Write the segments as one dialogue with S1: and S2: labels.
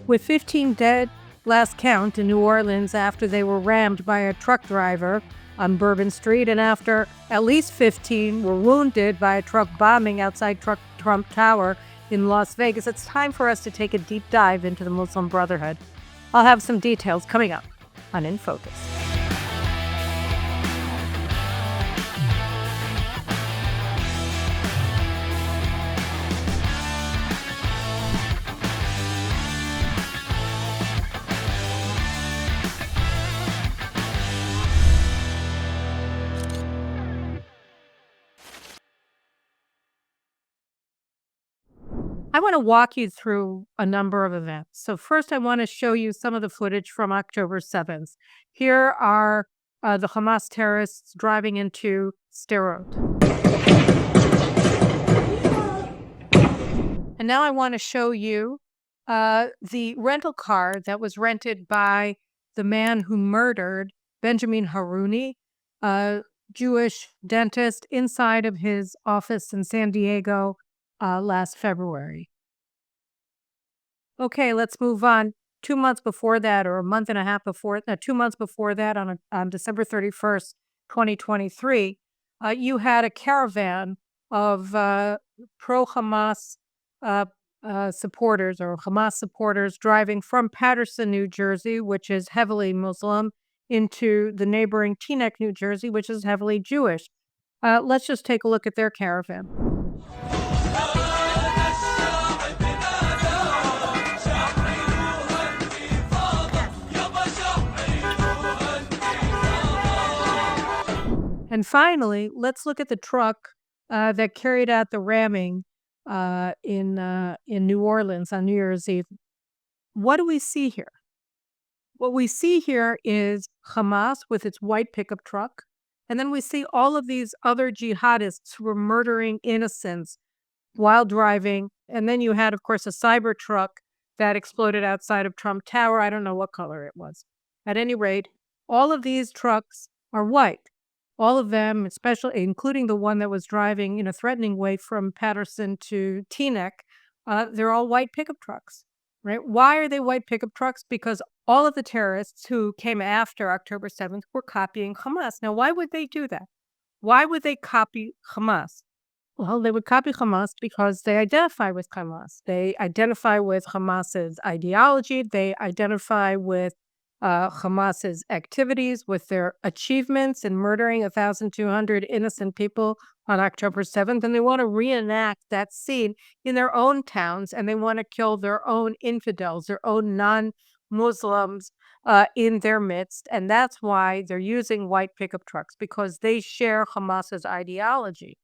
S1: With 15 dead, last count, in New Orleans after they were rammed by a truck driver on Bourbon Street, and after at least 15 were wounded by a truck bombing outside Trump Tower in Las Vegas, it's time for us to take a deep dive into the Muslim Brotherhood. I'll have some details coming up on In Focus. I want to walk you through a number of events. So first, I want to show you some of the footage from October 7th. Here are the Hamas terrorists driving into Sderot. And now I want to show you the rental car that was rented by the man who murdered Benjamin Haruni, a Jewish dentist, inside of his office in San Diego last February. Okay, let's move on. 2 months before that, or a month and a half before, 2 months before that, on December 31st, 2023, you had a caravan of pro-Hamas supporters or Hamas supporters driving from Paterson, New Jersey, which is heavily Muslim, into the neighboring Teaneck, New Jersey, which is heavily Jewish. Let's just take a look at their caravan. And finally, let's look at the truck that carried out the ramming in New Orleans on New Year's Eve. What do we see here? What we see here is Hamas with its white pickup truck. And then we see all of these other jihadists who were murdering innocents while driving. And then you had, of course, a cyber truck that exploded outside of Trump Tower. I don't know what color it was. At any rate, all of these trucks are white. All of them, especially including the one that was driving in a threatening way from Paterson to Teaneck, they're all white pickup trucks, right? Why are they white pickup trucks? Because all of the terrorists who came after October 7th were copying Hamas. Now, why would they do that? Why would they copy Hamas? Well, they would copy Hamas because they identify with Hamas. They identify with Hamas's ideology. They identify with Hamas's activities, with their achievements in murdering 1,200 innocent people on October 7th. And they want to reenact that scene in their own towns, and they want to kill their own infidels, their own non-Muslims in their midst. And that's why they're using white pickup trucks, because they share Hamas's ideology.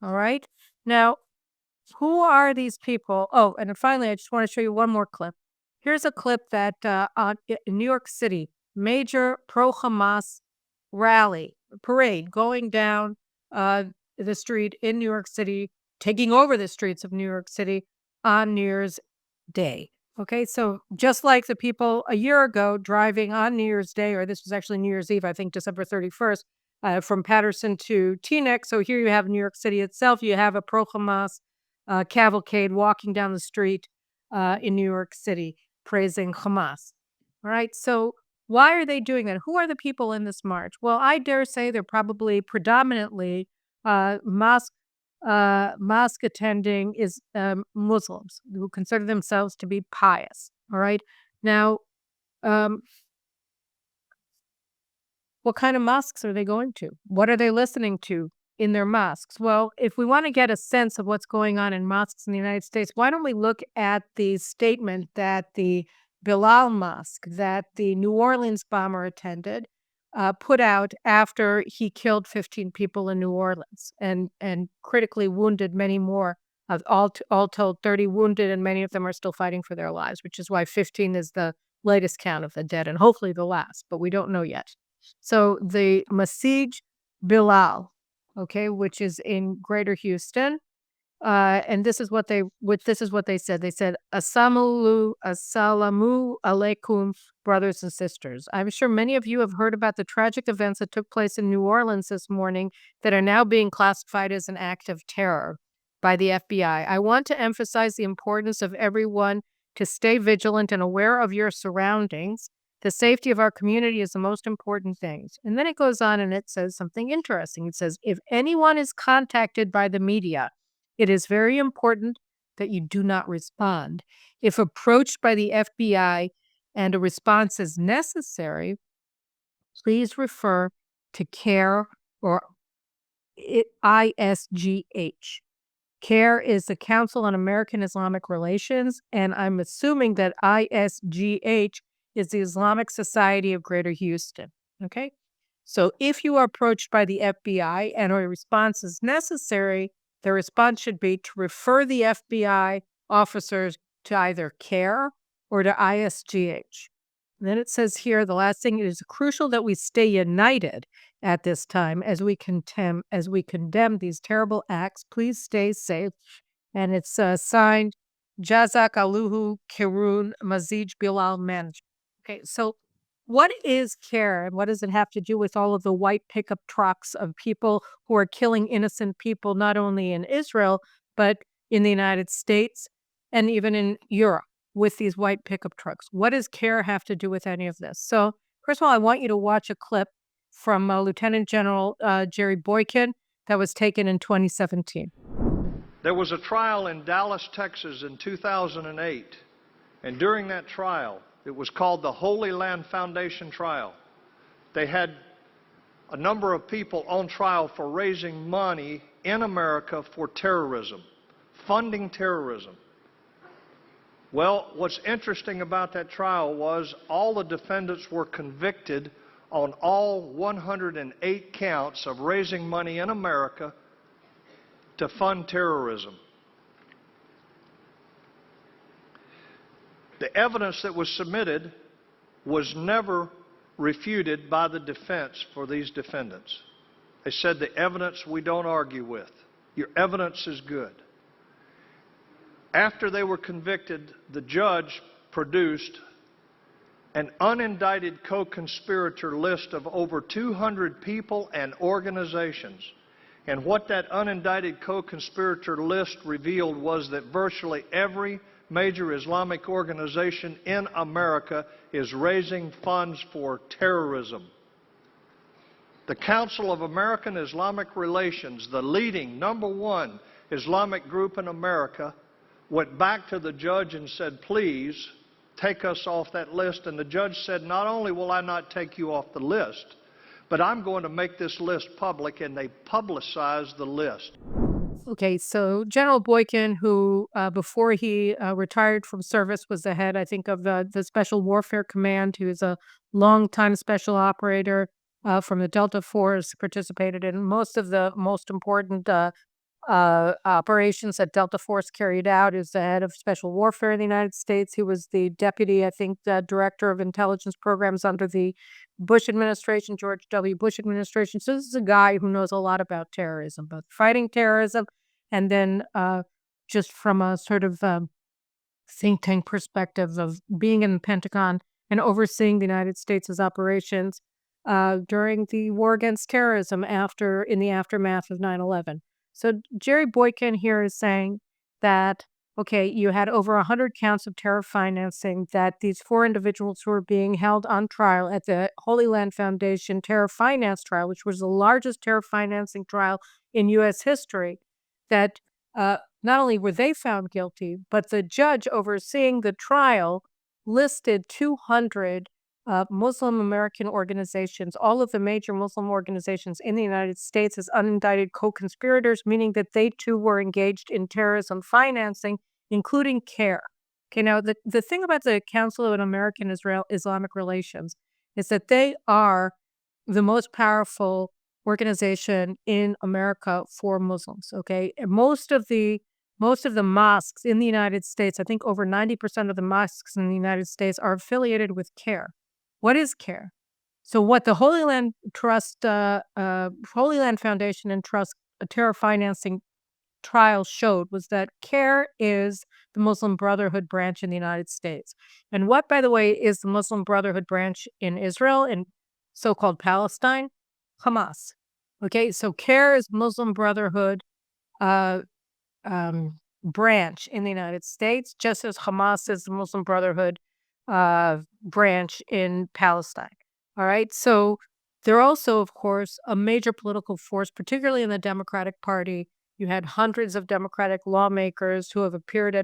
S1: All right. Now, who are these people? Oh, and then finally, I just want to show you one more clip. Here's a clip that in New York City, major pro-Hamas parade going down the street in New York City, taking over the streets of New York City on New Year's Day. Okay, so just like the people a year ago driving on New Year's Day, or this was actually New Year's Eve, I think December 31st, from Paterson to Teaneck. So here you have New York City itself. You have a pro-Hamas cavalcade walking down the street in New York City, praising Hamas. All right. So why are they doing that? Who are the people in this march? Well, I dare say they're probably predominantly mosque attending Muslims who consider themselves to be pious. All right. Now, what kind of mosques are they going to? What are they listening to in their mosques? Well, if we want to get a sense of what's going on in mosques in the United States, why don't we look at the statement that the Bilal Mosque, that the New Orleans bomber attended, put out after he killed 15 people in New Orleans and critically wounded many more. All told, 30 wounded, and many of them are still fighting for their lives, which is why 15 is the latest count of the dead, and hopefully the last, but we don't know yet. So the Masjid Bilal, okay, which is in Greater Houston, and this is what they said. They said, "Assalamu alaikum, brothers and sisters. I'm sure many of you have heard about the tragic events that took place in New Orleans this morning that are now being classified as an act of terror by the FBI. I want to emphasize the importance of everyone to stay vigilant and aware of your surroundings. The safety of our community is the most important thing. And then it goes on and it says something interesting. It says, if anyone is contacted by the media, it is very important that you do not respond. If approached by the FBI and a response is necessary, please refer to CARE or ISGH. CARE is the Council on American Islamic Relations, and I'm assuming that ISGH is the Islamic Society of Greater Houston. Okay? So if you are approached by the FBI and a response is necessary, the response should be to refer the FBI officers to either CARE or to ISGH. And then it says here, the last thing, it is crucial that we stay united at this time as we condemn these terrible acts. Please stay safe. And it's signed Jazak Aluhu Kirun Mazij Bilal Manj. Okay, so what is CARE and what does it have to do with all of the white pickup trucks of people who are killing innocent people, not only in Israel, but in the United States and even in Europe with these white pickup trucks? What does CARE have to do with any of this? So, first of all, I want you to watch a clip from Lieutenant General Jerry Boykin that was taken in 2017.
S2: There was a trial in Dallas, Texas in 2008, and during that trial, it was called the Holy Land Foundation trial. They had a number of people on trial for raising money in America for terrorism, funding terrorism. Well, what's interesting about that trial was all the defendants were convicted on all 108 counts of raising money in America to fund terrorism. The evidence that was submitted was never refuted by the defense for these defendants. They said the evidence we don't argue with. Your evidence is good. After they were convicted, the judge produced an unindicted co-conspirator list of over 200 people and organizations. And what that unindicted co-conspirator list revealed was that virtually every major Islamic organization in America is raising funds for terrorism. The Council of American Islamic Relations, the leading #1 Islamic group in America, went back to the judge and said, please take us off that list. And the judge said, not only will I not take you off the list, but I'm going to make this list public, and they publicized the list.
S1: Okay, so General Boykin, who before he retired from service was the head, I think, of the Special Warfare Command. He was a longtime special operator from the Delta Force, participated in most of the most important operations that Delta Force carried out. Is the head of special warfare in the United States. He was the deputy, I think, the director of intelligence programs under the Bush administration, George W. Bush administration. So this is a guy who knows a lot about terrorism, both fighting terrorism and then just from a sort of think tank perspective of being in the Pentagon and overseeing the United States' operations during the war against terrorism in the aftermath of 9/11. So Jerry Boykin here is saying that, okay, you had over 100 counts of terror financing, that these 4 individuals who were being held on trial at the Holy Land Foundation terror finance trial, which was the largest terror financing trial in U.S. history, that not only were they found guilty, but the judge overseeing the trial listed 200 Muslim American organizations, all of the major Muslim organizations in the United States, as unindicted co-conspirators, meaning that they too were engaged in terrorism financing, including CARE. Okay, now the thing about the Council of American Islamic Relations is that they are the most powerful organization in America for Muslims. Okay, and most of the mosques in the United States, I think over 90% of the mosques in the United States are affiliated with CARE. What is CARE? So what the Holy Land Foundation and Trust terror financing trial showed was that CARE is the Muslim Brotherhood branch in the United States. And what, by the way, is the Muslim Brotherhood branch in Israel and so-called Palestine? Hamas. Okay, so CARE is Muslim Brotherhood. branch in the United States, just as Hamas is the Muslim Brotherhood branch in Palestine. All right. So they're also, of course, a major political force, particularly in the Democratic Party. You had hundreds of Democratic lawmakers who have appeared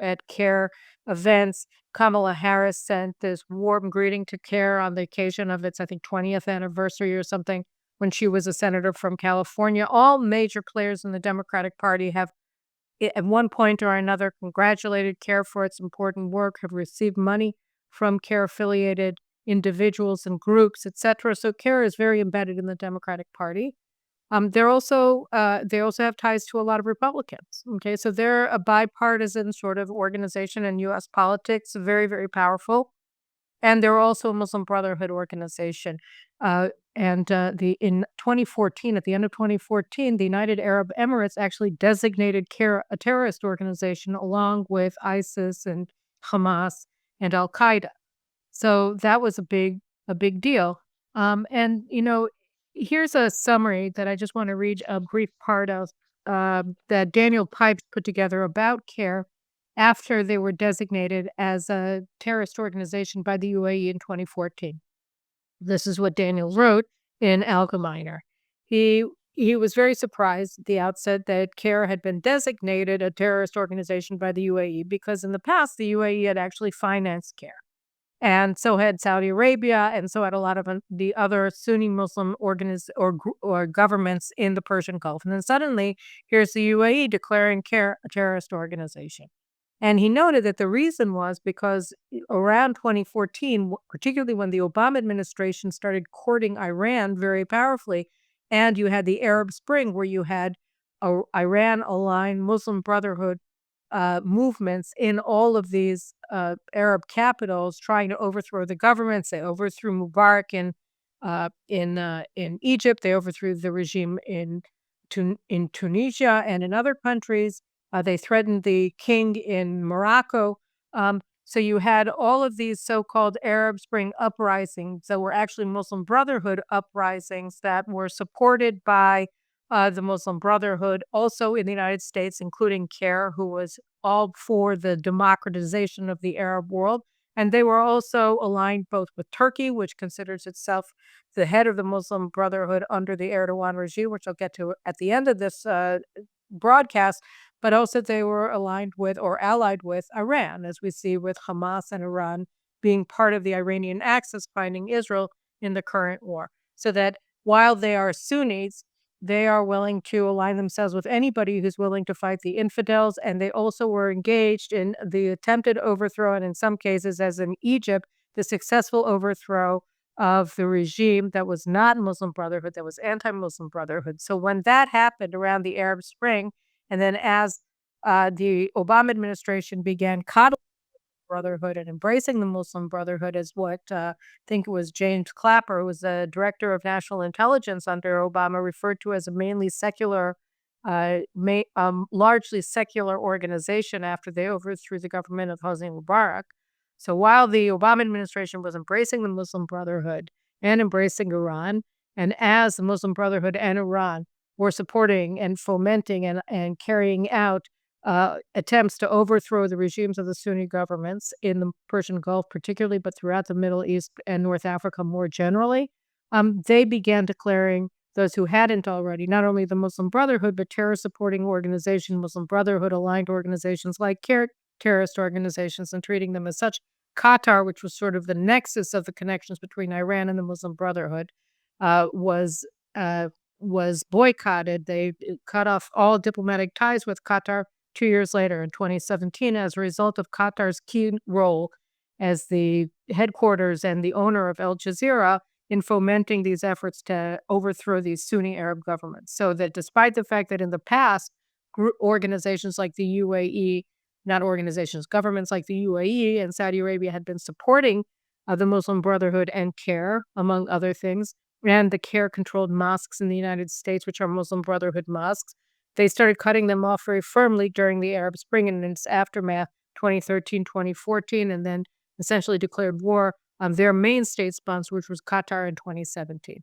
S1: at CARE events. Kamala Harris sent this warm greeting to CARE on the occasion of its, I think, 20th anniversary or something when she was a senator from California. All major players in the Democratic Party have, at one point or another, congratulated CARE for its important work, have received money from CARE-affiliated individuals and groups, etc. So CARE is very embedded in the Democratic Party. They also have ties to a lot of Republicans. Okay, so they're a bipartisan sort of organization in U.S. politics, very, very powerful. And they're also a Muslim Brotherhood organization. In 2014, at the end of 2014, the United Arab Emirates actually designated CARE a terrorist organization along with ISIS and Hamas and Al Qaeda. So that was a big deal. And here's a summary that I just want to read a brief part of that Daniel Pipes put together about CARE after they were designated as a terrorist organization by the UAE in 2014. This is what Daniel wrote in Algemeiner. He he was very surprised at the outset that CARE had been designated a terrorist organization by the UAE because in the past the UAE had actually financed CARE. And so had Saudi Arabia, and so had a lot of the other Sunni Muslim or governments in the Persian Gulf. And then suddenly, here's the UAE declaring CARE a terrorist organization. And he noted that the reason was because around 2014, particularly when the Obama administration started courting Iran very powerfully, and you had the Arab Spring, where you had Iran-aligned Muslim Brotherhood movements in all of these Arab capitals trying to overthrow the governments. They overthrew Mubarak in Egypt. They overthrew the regime in Tunisia and in other countries. They threatened the king in Morocco. So you had all of these so-called Arab Spring uprisings that were actually Muslim Brotherhood uprisings that were supported by the Muslim Brotherhood, also in the United States, including CARE, who was all for the democratization of the Arab world. And they were also aligned both with Turkey, which considers itself the head of the Muslim Brotherhood under the Erdogan regime, which I'll get to at the end of this broadcast, but also they were aligned with or allied with Iran, as we see with Hamas and Iran being part of the Iranian axis fighting Israel in the current war. So that while they are Sunnis, they are willing to align themselves with anybody who's willing to fight the infidels. And they also were engaged in the attempted overthrow, and in some cases, as in Egypt, the successful overthrow of the regime that was not Muslim Brotherhood, that was anti-Muslim Brotherhood. So when that happened around the Arab Spring, and then as the Obama administration began coddling Brotherhood and embracing the Muslim Brotherhood, as what I think it was James Clapper, who was the director of national intelligence under Obama, referred to as a mainly secular, largely secular organization after they overthrew the government of Hosni Mubarak. So while the Obama administration was embracing the Muslim Brotherhood and embracing Iran, and as the Muslim Brotherhood and Iran were supporting and fomenting and carrying out attempts to overthrow the regimes of the Sunni governments in the Persian Gulf, particularly, but throughout the Middle East and North Africa more generally, they began declaring those who hadn't already, not only the Muslim Brotherhood, but terror-supporting organizations, Muslim Brotherhood-aligned organizations like terrorist organizations, and treating them as such. Qatar, which was sort of the nexus of the connections between Iran and the Muslim Brotherhood, was boycotted. They cut off all diplomatic ties with Qatar 2 years later in 2017 as a result of Qatar's key role as the headquarters and the owner of Al Jazeera in fomenting these efforts to overthrow these Sunni Arab governments. So that despite the fact that in the past, organizations like the UAE, not organizations, governments like the UAE and Saudi Arabia had been supporting the Muslim Brotherhood and CARE, among other things, and the CARE-controlled mosques in the United States, which are Muslim Brotherhood mosques. They started cutting them off very firmly during the Arab Spring and in its aftermath, 2013, 2014, and then essentially declared war on their main state sponsor, which was Qatar in 2017.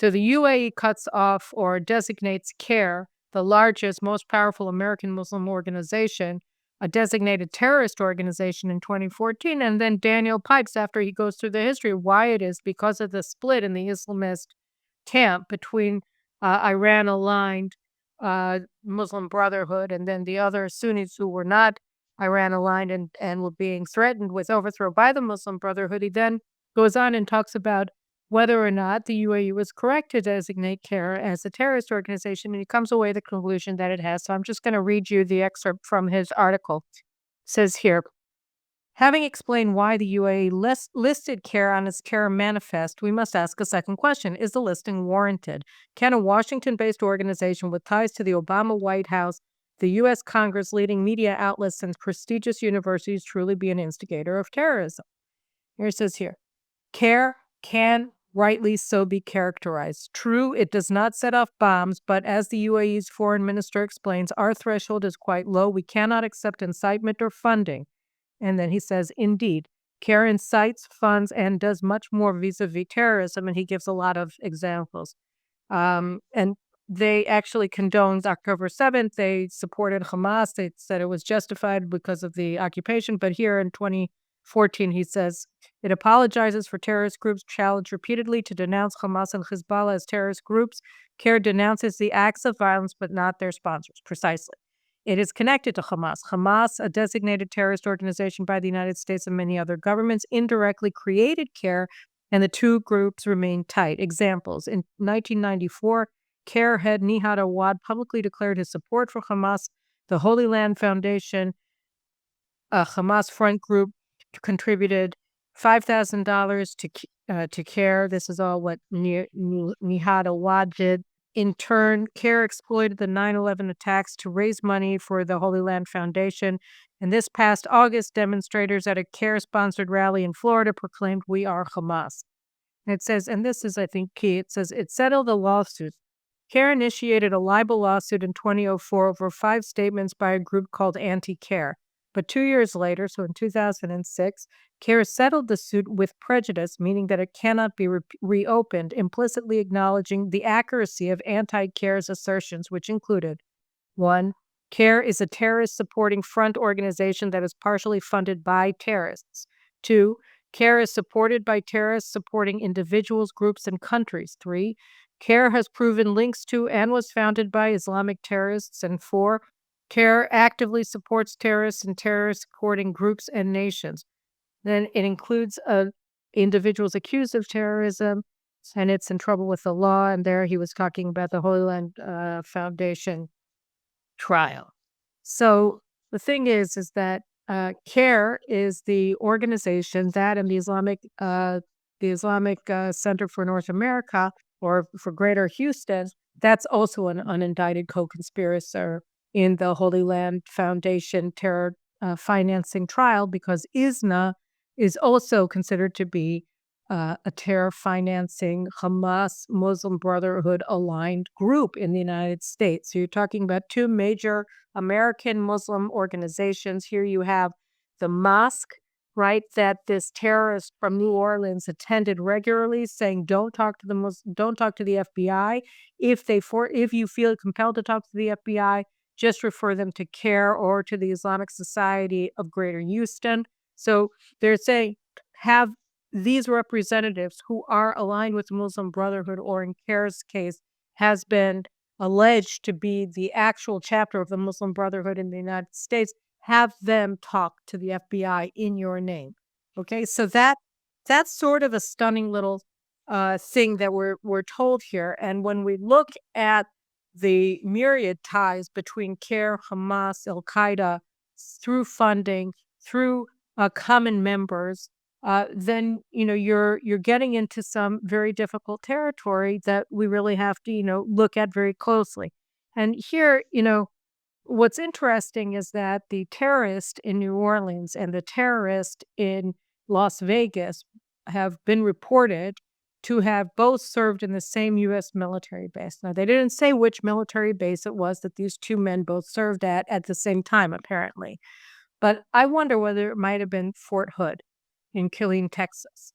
S1: So the UAE cuts off or designates CARE the largest, most powerful American Muslim organization, a designated terrorist organization in 2014. And then Daniel Pipes, after he goes through the history of why it is because of the split in the Islamist camp between Iran-aligned Muslim Brotherhood and then the other Sunnis who were not Iran-aligned and were being threatened with overthrow by the Muslim Brotherhood. He then goes on and talks about whether or not the UAE was correct to designate CARE as a terrorist organization, and he comes away with the conclusion that it has. So I'm just going to read you the excerpt from his article. It says here, having explained why the UAE listed CARE on its CARE manifest, we must ask a second question. Is the listing warranted? Can a Washington-based organization with ties to the Obama White House, the U.S. Congress, leading media outlets, and prestigious universities truly be an instigator of terrorism? Here it says here, CARE can rightly so be characterized. True, it does not set off bombs, but as the UAE's foreign minister explains, our threshold is quite low. We cannot accept incitement or funding. And then he says, indeed, CARE incites, funds, and does much more vis-a-vis terrorism, and he gives a lot of examples. And they actually condoned October 7th. They supported Hamas. They said it was justified because of the occupation. But here in 2014, he says, it apologizes for terrorist groups challenged repeatedly to denounce Hamas and Hezbollah as terrorist groups. CARE denounces the acts of violence, but not their sponsors, precisely. It is connected to Hamas. Hamas, a designated terrorist organization by the United States and many other governments, indirectly created CARE, and the two groups remain tight. Examples, in 1994, CARE head Nihad Awad publicly declared his support for Hamas. The Holy Land Foundation, a Hamas front group, contributed $5,000 to CARE. This is all what Nihad Awad did. In turn, CARE exploited the 9/11 attacks to raise money for the Holy Land Foundation. And this past August, demonstrators at a CARE-sponsored rally in Florida proclaimed, "We are Hamas." And it says, and this is, I think, key, it says, it settled the lawsuit. CARE initiated a libel lawsuit in 2004 over 5 statements by a group called Anti-CARE. But 2 years later, so in 2006, CARE settled the suit with prejudice, meaning that it cannot be reopened, implicitly acknowledging the accuracy of Anti-CARE's assertions, which included 1. CARE is a terrorist-supporting front organization that is partially funded by terrorists. 2. CARE is supported by terrorists supporting individuals, groups, and countries. 3. CARE has proven links to and was founded by Islamic terrorists. And 4. CARE actively supports terrorists and terrorist-supporting groups and nations. Then it includes individuals accused of terrorism, and it's in trouble with the law. And there he was talking about the Holy Land Foundation trial. So the thing is that CARE is the organization that and the Islamic Center for North America, or for Greater Houston, that's also an unindicted co-conspirator in the Holy Land Foundation terror financing trial, because ISNA is also considered to be a terror financing Hamas Muslim Brotherhood aligned group in the United States. So you're talking about 2 major American Muslim organizations. Here you have the mosque, right, that this terrorist from New Orleans attended regularly, saying, "Don't talk to the FBI. If you feel compelled to talk to the FBI, just refer them to CARE or to the Islamic Society of Greater Houston." So they're saying, have these representatives who are aligned with the Muslim Brotherhood, or in CARE's case, has been alleged to be the actual chapter of the Muslim Brotherhood in the United States, have them talk to the FBI in your name. Okay, so that's sort of a stunning little thing that we're told here. And when we look at the myriad ties between CARE, Hamas, Al-Qaeda, through funding, through common members, then you're getting into some very difficult territory that we really have to look at very closely. And here, what's interesting is that the terrorist in New Orleans and the terrorist in Las Vegas have been reported to have both served in the same U.S. military base. Now, they didn't say which military base it was that these 2 men both served at the same time, apparently. But I wonder whether it might have been Fort Hood in Killeen, Texas.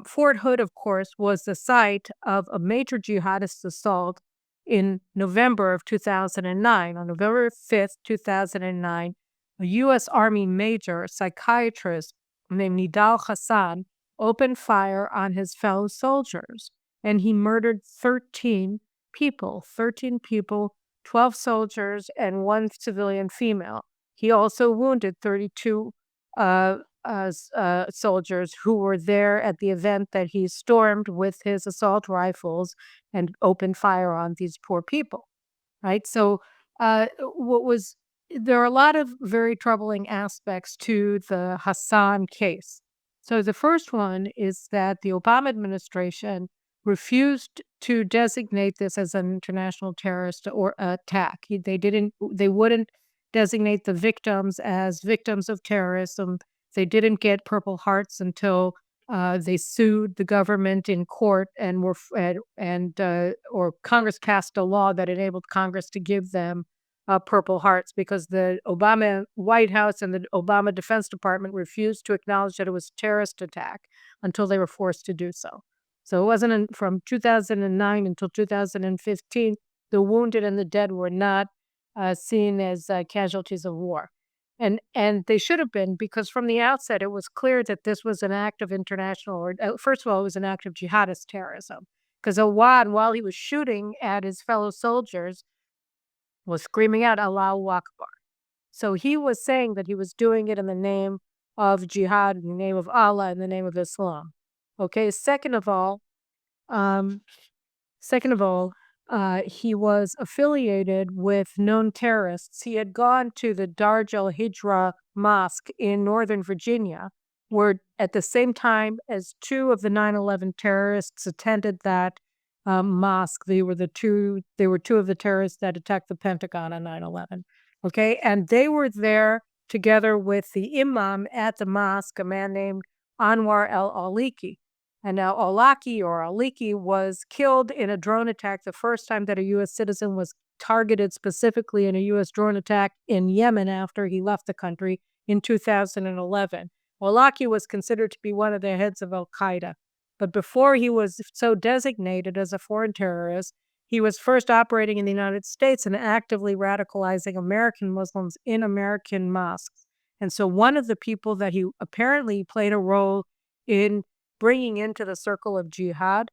S1: Fort Hood, of course, was the site of a major jihadist assault in November of 2009. On November 5th, 2009, a U.S. Army major, psychiatrist named Nidal Hassan, opened fire on his fellow soldiers, and he murdered 13 people, 12 soldiers and one civilian female. He also wounded 32 soldiers who were there at the event that he stormed with his assault rifles and opened fire on these poor people, right? So, there are a lot of very troubling aspects to the Hassan case. So, the first one is that the Obama administration refused to designate this as an international terrorist or attack. They wouldn't designate the victims as victims of terrorism. They didn't get Purple Hearts until they sued the government in court and or Congress passed a law that enabled Congress to give them Purple Hearts because the Obama White House and the Obama Defense Department refused to acknowledge that it was a terrorist attack until they were forced to do so. So it wasn't from 2009 until 2015, the wounded and the dead were not seen as casualties of war. And they should have been, because from the outset, it was clear that this was an act of international, or first of all, it was an act of jihadist terrorism. Because Awad, while he was shooting at his fellow soldiers, was screaming out, Allahu Akbar. So he was saying that he was doing it in the name of jihad, in the name of Allah, in the name of Islam. Okay, um, Second of all, he was affiliated with known terrorists. He had gone to the Darj al-Hijra Mosque in Northern Virginia, where at the same time as two of the 9/11 terrorists attended that mosque. They were two of the terrorists that attacked the Pentagon on 9/11. Okay, and they were there together with the imam at the mosque, a man named Anwar al-Awlaki. And now Awlaki was killed in a drone attack the first time that a U.S. citizen was targeted specifically in a U.S. drone attack in Yemen after he left the country in 2011. Awlaki was considered to be one of the heads of al-Qaeda. But before he was so designated as a foreign terrorist, he was first operating in the United States and actively radicalizing American Muslims in American mosques. And so one of the people that he apparently played a role in bringing into the circle of jihad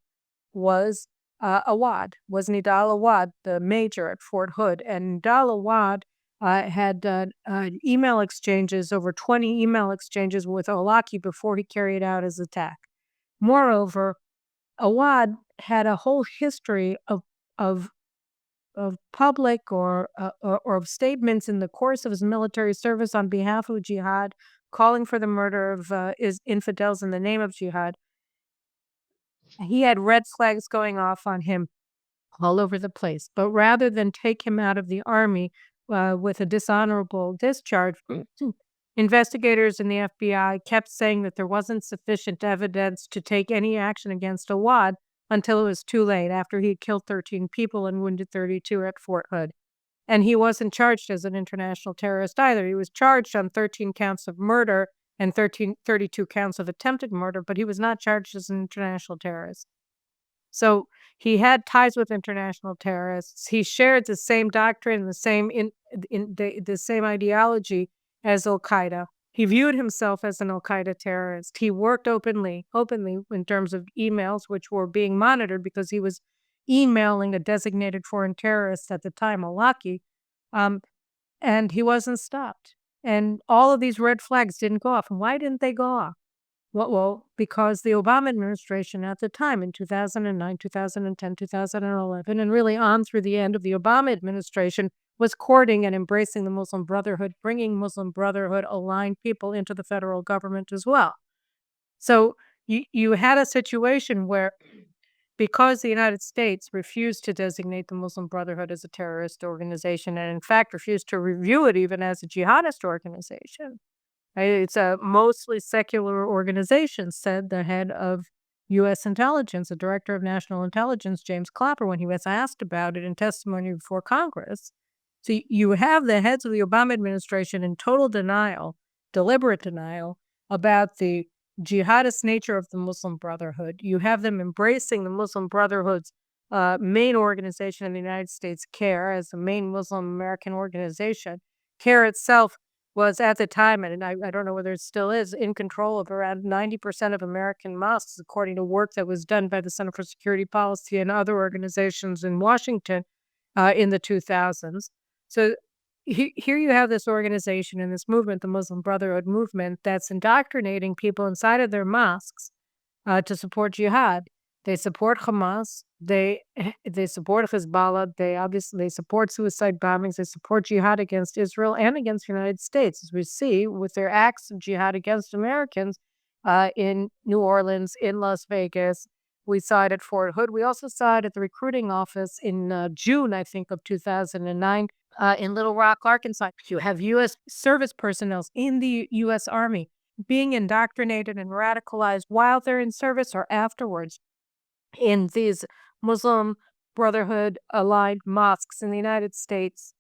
S1: was Nidal Awad, the major at Fort Hood. And Nidal Awad had email exchanges, over 20 email exchanges with Awlaki before he carried out his attack. Moreover, Awad had a whole history of public or of statements in the course of his military service on behalf of jihad, calling for the murder of infidels in the name of jihad. He had red flags going off on him all over the place. But rather than take him out of the army with a dishonorable discharge, investigators in the FBI kept saying that there wasn't sufficient evidence to take any action against Awad until it was too late, after he had killed 13 people and wounded 32 at Fort Hood. And he wasn't charged as an international terrorist either. He was charged on 13 counts of murder and 32 counts of attempted murder, but he was not charged as an international terrorist. So he had ties with international terrorists. He shared the same doctrine, the same ideology as al-Qaeda. He viewed himself as an al-Qaeda terrorist. He worked openly in terms of emails, which were being monitored because he was emailing a designated foreign terrorist at the time, Awlaki, and he wasn't stopped. And all of these red flags didn't go off. And why didn't they go off? Well, because the Obama administration at the time in 2009, 2010, 2011, and really on through the end of the Obama administration was courting and embracing the Muslim Brotherhood, bringing Muslim Brotherhood-aligned people into the federal government as well. So you had a situation where, because the United States refused to designate the Muslim Brotherhood as a terrorist organization, and in fact refused to review it even as a jihadist organization, right? It's a mostly secular organization, said the head of U.S. intelligence, the director of national intelligence, James Clapper, when he was asked about it in testimony before Congress. So you have the heads of the Obama administration in total denial, deliberate denial, about the jihadist nature of the Muslim Brotherhood. You have them embracing the Muslim Brotherhood's main organization in the United States, CARE, as the main Muslim American organization. CARE itself was at the time, and I don't know whether it still is, in control of around 90% of American mosques, according to work that was done by the Center for Security Policy and other organizations in Washington in the 2000s. So here you have this organization and this movement, the Muslim Brotherhood movement, that's indoctrinating people inside of their mosques to support jihad. They support Hamas. They support Hezbollah. They support suicide bombings. They support jihad against Israel and against the United States, as we see with their acts of jihad against Americans in New Orleans, in Las Vegas. We saw it at Fort Hood. We also saw it at the recruiting office in June, I think, of 2009 in Little Rock, Arkansas. You have U.S. service personnel in the U.S. Army being indoctrinated and radicalized while they're in service or afterwards in these Muslim Brotherhood aligned mosques in the United States.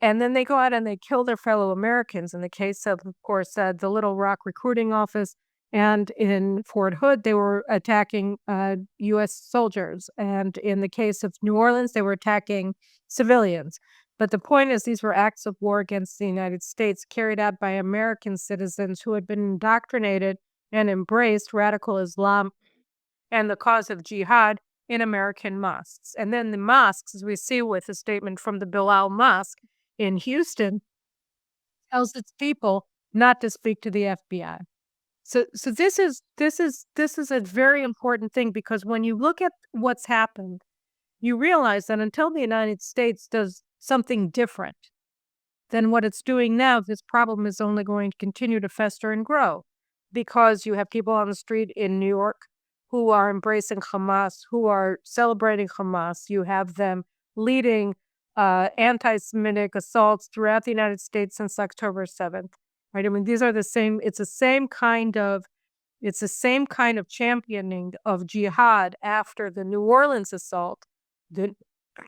S1: And then they go out and they kill their fellow Americans. In the case of course, the Little Rock recruiting office, and in Fort Hood, they were attacking U.S. soldiers. And in the case of New Orleans, they were attacking civilians. But the point is, these were acts of war against the United States carried out by American citizens who had been indoctrinated and embraced radical Islam and the cause of jihad in American mosques. And then the mosques, as we see with a statement from the Bilal Mosque in Houston, tells its people not to speak to the FBI. So this is a very important thing, because when you look at what's happened, you realize that until the United States does something different than what it's doing now, this problem is only going to continue to fester and grow, because you have people on the street in New York who are embracing Hamas, who are celebrating Hamas. You have them leading anti-Semitic assaults throughout the United States since October 7th. Right? I mean, these are the same. It's the same kind of championing of jihad after the New Orleans assault, the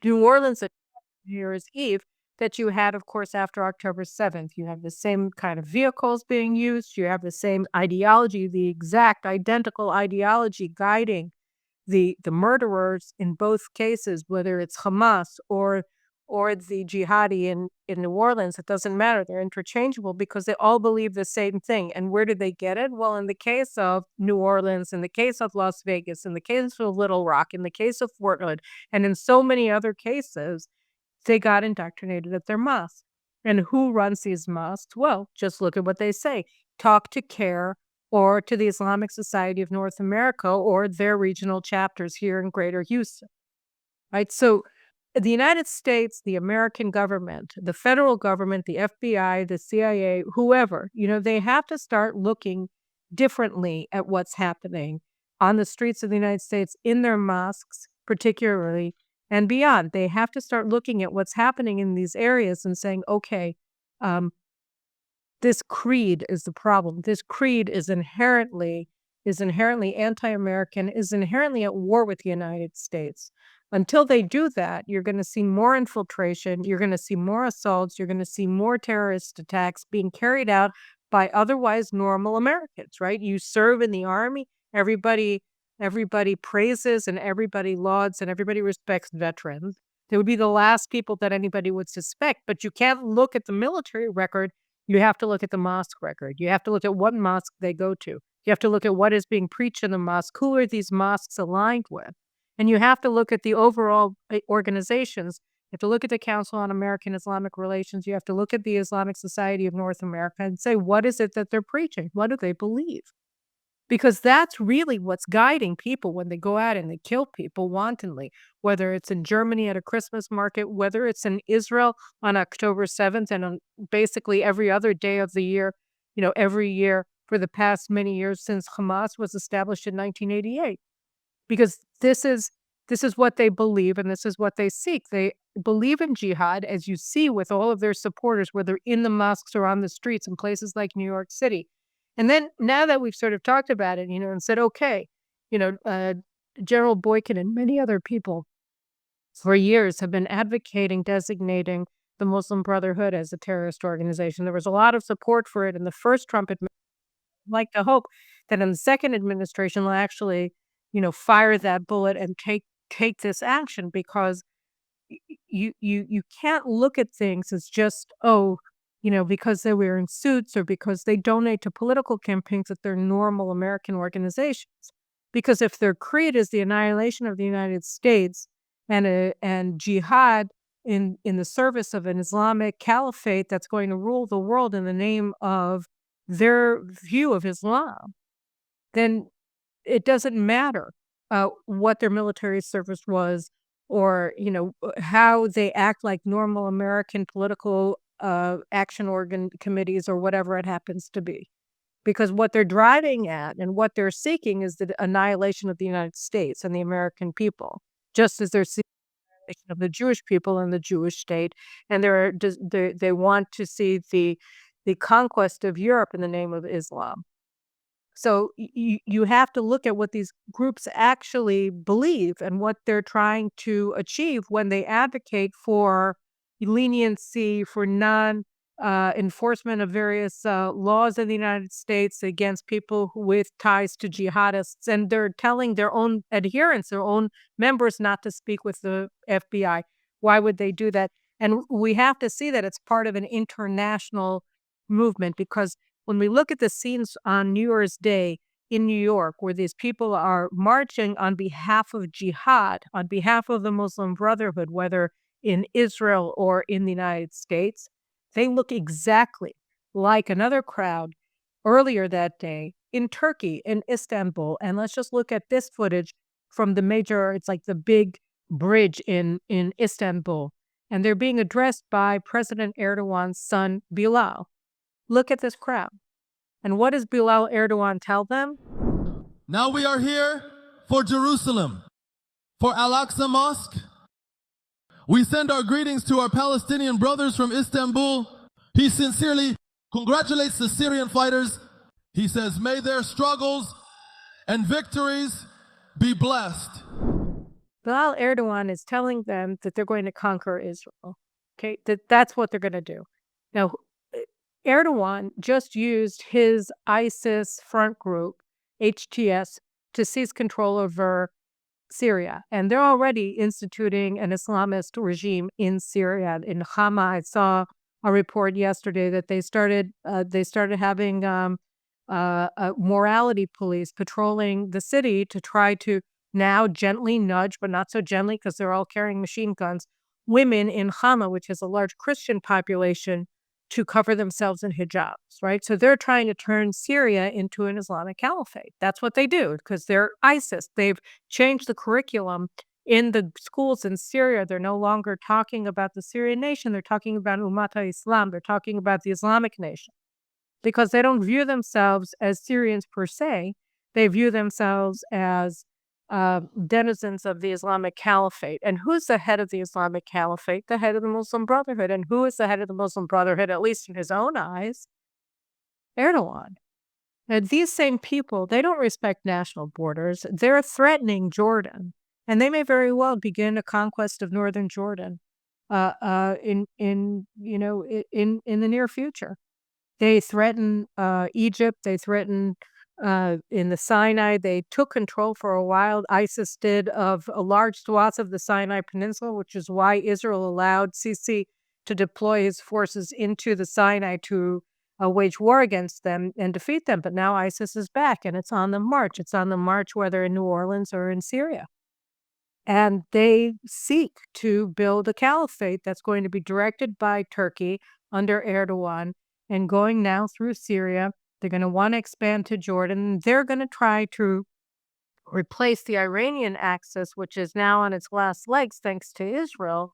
S1: New Orleans attack on New Year's Eve, that you had, of course, after October 7th. You have the same kind of vehicles being used. You have the same ideology, the exact identical ideology guiding the murderers in both cases, whether it's Hamas or the jihadi in New Orleans. It doesn't matter. They're interchangeable because they all believe the same thing. And where did they get it? Well, in the case of New Orleans, in the case of Las Vegas, in the case of Little Rock, in the case of Fort Hood, and in so many other cases, they got indoctrinated at their mosque. And who runs these mosques? Well, just look at what they say. Talk to CARE or to the Islamic Society of North America or their regional chapters here in Greater Houston. Right? So the United States, the American government, the federal government, the FBI, the CIA, whoever, they have to start looking differently at what's happening on the streets of the United States, in their mosques particularly, and beyond. They have to start looking at what's happening in these areas and saying, okay, this creed is the problem. This creed is inherently anti-American, is inherently at war with the United States. Until they do that, you're going to see more infiltration, you're going to see more assaults, you're going to see more terrorist attacks being carried out by otherwise normal Americans, right? You serve in the army, everybody praises and everybody lauds and everybody respects veterans. They would be the last people that anybody would suspect, but you can't look at the military record. You have to look at the mosque record. You have to look at what mosque they go to. You have to look at what is being preached in the mosque. Who are these mosques aligned with? And you have to look at the overall organizations. You have to look at the Council on American Islamic Relations. You have to look at the Islamic Society of North America and say, what is it that they're preaching? What do they believe? Because that's really what's guiding people when they go out and they kill people wantonly, whether it's in Germany at a Christmas market, whether it's in Israel on October 7th, and on basically every other day of the year, every year for the past many years since Hamas was established in 1988. Because this is what they believe and this is what they seek. They believe in jihad, as you see with all of their supporters, whether in the mosques or on the streets in places like New York City. And then now that we've sort of talked about it, and said, okay, General Boykin and many other people for years have been advocating designating the Muslim Brotherhood as a terrorist organization. There was a lot of support for it in the first Trump administration. I'd like to hope that in the second administration they'll actually, fire that bullet and take this action because you can't look at things as just, oh, because they're wearing suits or because they donate to political campaigns, that they're normal American organizations. Because if their creed is the annihilation of the United States and jihad in the service of an Islamic caliphate that's going to rule the world in the name of their view of Islam, then it doesn't matter what their military service was, or how they act like normal American political action organ committees or whatever it happens to be. Because what they're driving at and what they're seeking is the annihilation of the United States and the American people, just as they're seeking the annihilation of the Jewish people and the Jewish state, and they want to see the conquest of Europe in the name of Islam. So you have to look at what these groups actually believe and what they're trying to achieve when they advocate for leniency, for non enforcement of various laws in the United States against people with ties to jihadists. And they're telling their own adherents, their own members, not to speak with the FBI. Why would they do that? And we have to see that it's part of an international movement, because when we look at the scenes on New Year's Day in New York, where these people are marching on behalf of jihad, on behalf of the Muslim Brotherhood, whether in Israel or in the United States, they look exactly like another crowd earlier that day in Turkey, in Istanbul. And let's just look at this footage from it's like the big bridge in Istanbul. And they're being addressed by President Erdogan's son, Bilal. Look at this crowd. And what does Bilal Erdogan tell them?
S3: Now we are here for Jerusalem, for Al-Aqsa Mosque. We send our greetings to our Palestinian brothers from Istanbul. He sincerely congratulates the Syrian fighters. He says, may their struggles and victories be blessed.
S1: Bilal Erdogan is telling them that they're going to conquer Israel. Okay, that's what they're going to do. Now, Erdogan just used his ISIS front group, HTS, to seize control over Syria. And they're already instituting an Islamist regime in Syria. In Hama, I saw a report yesterday that they started having a morality police patrolling the city to try to now gently nudge, but not so gently because they're all carrying machine guns, women in Hama, which is a large Christian population, to cover themselves in hijabs, right? So they're trying to turn Syria into an Islamic caliphate. That's what they do because they're ISIS. They've changed the curriculum in the schools in Syria. They're no longer talking about the Syrian nation. They're talking about Ummata Islam. They're talking about the Islamic nation because they don't view themselves as Syrians per se. They view themselves as denizens of the Islamic Caliphate. And who's the head of the Islamic Caliphate? The head of the Muslim Brotherhood. And who is the head of the Muslim Brotherhood, at least in his own eyes? Erdogan. And these same people, they don't respect national borders. They're threatening Jordan. And they may very well begin a conquest of northern Jordan in the near future. They threaten Egypt. They threaten in the Sinai. They took control for a while. ISIS did, of a large swath of the Sinai Peninsula, which is why Israel allowed Sisi to deploy his forces into the Sinai to wage war against them and defeat them. But now ISIS is back and it's on the march. It's on the march whether in New Orleans or in Syria. And they seek to build a caliphate that's going to be directed by Turkey under Erdogan and going now through Syria. They're going to want to expand to Jordan. They're going to try to replace the Iranian axis, which is now on its last legs thanks to Israel,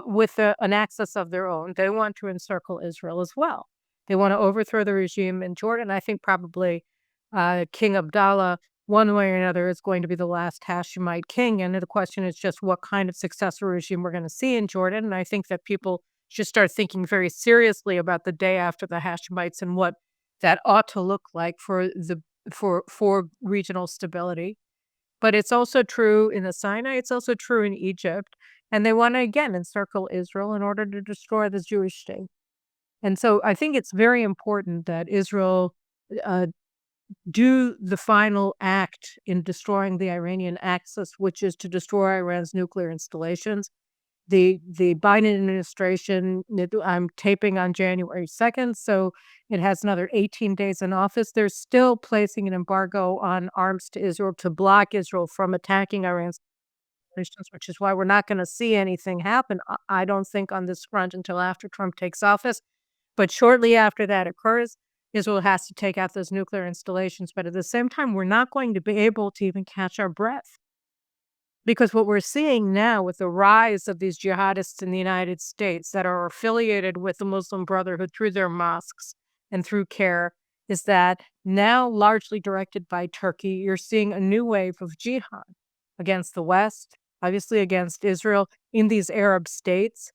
S1: with an axis of their own. They want to encircle Israel as well. They want to overthrow the regime in Jordan. I think probably King Abdallah, one way or another, is going to be the last Hashemite king. And the question is just what kind of successor regime we're going to see in Jordan. And I think that people should start thinking very seriously about the day after the Hashemites and what that ought to look like for regional stability. But it's also true in the Sinai. It's also true in Egypt. And they want to, again, encircle Israel in order to destroy the Jewish state. And so I think it's very important that Israel do the final act in destroying the Iranian axis, which is to destroy Iran's nuclear installations. The Biden administration, I'm taping on January 2nd, so it has another 18 days in office. They're still placing an embargo on arms to Israel to block Israel from attacking Iran's installations, which is why we're not going to see anything happen, I don't think, on this front until after Trump takes office. But shortly after that occurs, Israel has to take out those nuclear installations. But at the same time, we're not going to be able to even catch our breath. Because what we're seeing now with the rise of these jihadists in the United States that are affiliated with the Muslim Brotherhood through their mosques and through CARE is that now, largely directed by Turkey, you're seeing a new wave of jihad against the West, obviously against Israel, in these Arab states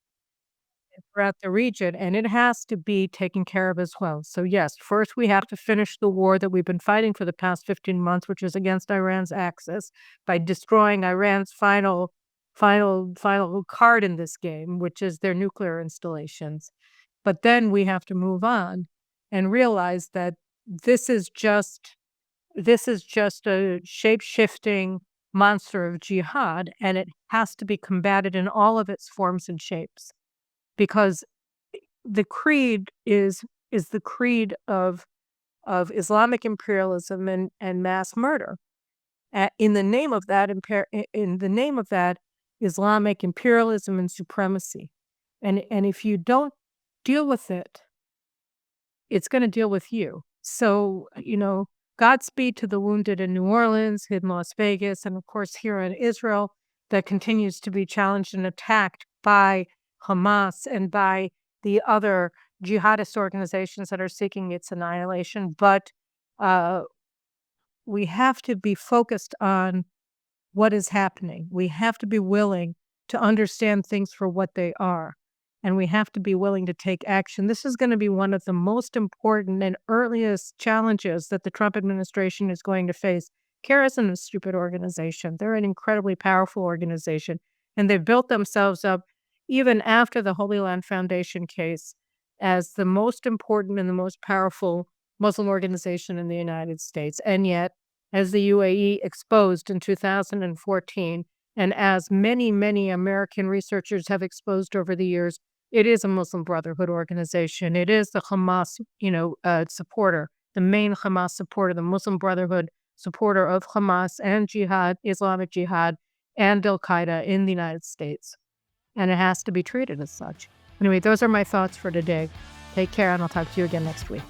S1: throughout the region, and it has to be taken care of as well. So yes, first we have to finish the war that we've been fighting for the past 15 months, which is against Iran's axis, by destroying Iran's final card in this game, which is their nuclear installations. But then we have to move on and realize that this is just a shape-shifting monster of jihad, and it has to be combated in all of its forms and shapes. Because the creed is the creed of Islamic imperialism and mass murder. In the name of that Islamic imperialism and supremacy. And if you don't deal with it, it's going to deal with you. So, Godspeed to the wounded in New Orleans, in Las Vegas, and of course here in Israel, that continues to be challenged and attacked by Hamas and by the other jihadist organizations that are seeking its annihilation. But we have to be focused on what is happening. We have to be willing to understand things for what they are, and we have to be willing to take action. This is going to be one of the most important and earliest challenges that the Trump administration is going to face. CARE isn't a stupid organization. They're an incredibly powerful organization, and they've built themselves up, even after the Holy Land Foundation case, as the most important and the most powerful Muslim organization in the United States. And yet, as the UAE exposed in 2014, and as many, many American researchers have exposed over the years, it is a Muslim Brotherhood organization. It is the Hamas, supporter, the main Hamas supporter, the Muslim Brotherhood supporter of Hamas and Jihad, Islamic Jihad, and Al-Qaeda in the United States. And it has to be treated as such. Anyway, those are my thoughts for today. Take care, and I'll talk to you again next week.